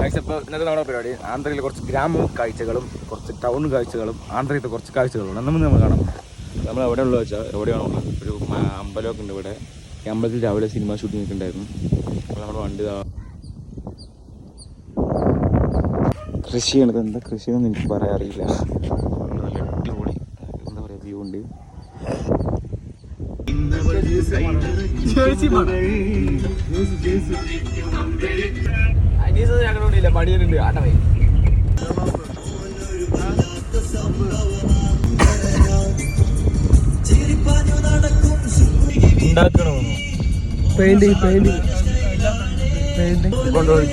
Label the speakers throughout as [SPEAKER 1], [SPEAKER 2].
[SPEAKER 1] ഇപ്പോൾ ഇന്നത്തെ നമ്മുടെ പരിപാടി ആന്ധ്രയിൽ കുറച്ച് ഗ്രാമ കാഴ്ചകളും കുറച്ച് ടൗൺ കാഴ്ചകളും ആന്ധ്രയിലത്തെ കുറച്ച് കാഴ്ചകളും നമ്മൾ കാണാം. നമ്മൾ എവിടെയുള്ള വെച്ചാൽ എവിടെയാണുള്ളത് ഒരു അമ്പലമൊക്കെ ഉണ്ട് ഇവിടെ. ഈ അമ്പലത്തിൽ രാവിലെ സിനിമ ഷൂട്ടിംഗ് ഒക്കെ ഉണ്ടായിരുന്നു. അപ്പോൾ നമ്മുടെ വണ്ടി കൃഷിയാണിത്. എന്താ കൃഷിയെന്നൊന്നും എനിക്ക് പറയാൻ അറിയില്ല. നല്ല അടിപൊളി എന്താ പറയുക വ്യൂ ഉണ്ട്. ഞങ്ങളുടെ പണിയുണ്ട് ആട്ടവേ ഉണ്ടാക്കണോ പെയിന്റിങ് കൊണ്ടുപോയി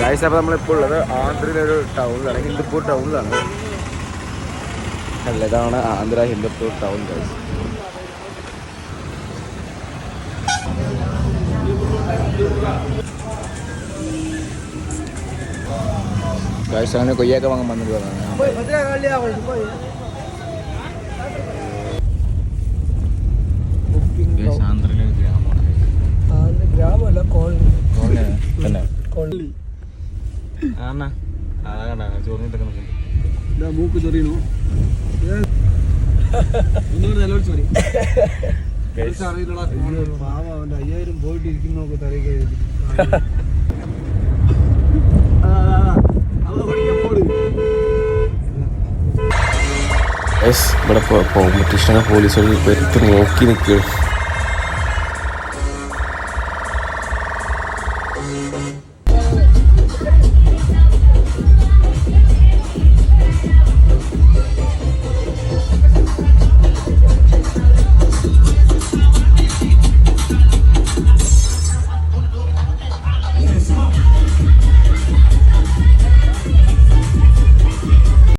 [SPEAKER 1] ഗൈസ്. അപ്പോൾ നമ്മളിപ്പോൾ ഉള്ളത് ആന്ധ്രയിലൊരു ടൗണിലാണ്, ഹിന്ദുപ്പൂർ ടൗണിലാണ്. അല്ല, ഇതാണ് ആന്ധ്ര ഹിന്ദുപ്പൂർ ടൗൺ ഗൈസ്. ഗൈസ് അങ്ങനെ കൊയ്യൊക്കെ വാങ്ങാൻ വന്നിട്ട് ആന്ധ്രയിലെ ഗ്രാമമല്ല കോളനി തന്നെ മൂക്ക് ചൊറിയണോ അവന്റെ 5000 പോയിട്ട് ഇരിക്കുന്നൊക്കെ തലയിൽ ഇവിടെ പോലീസുകൾ വരുത്തി നോക്കി നിൽക്കുക.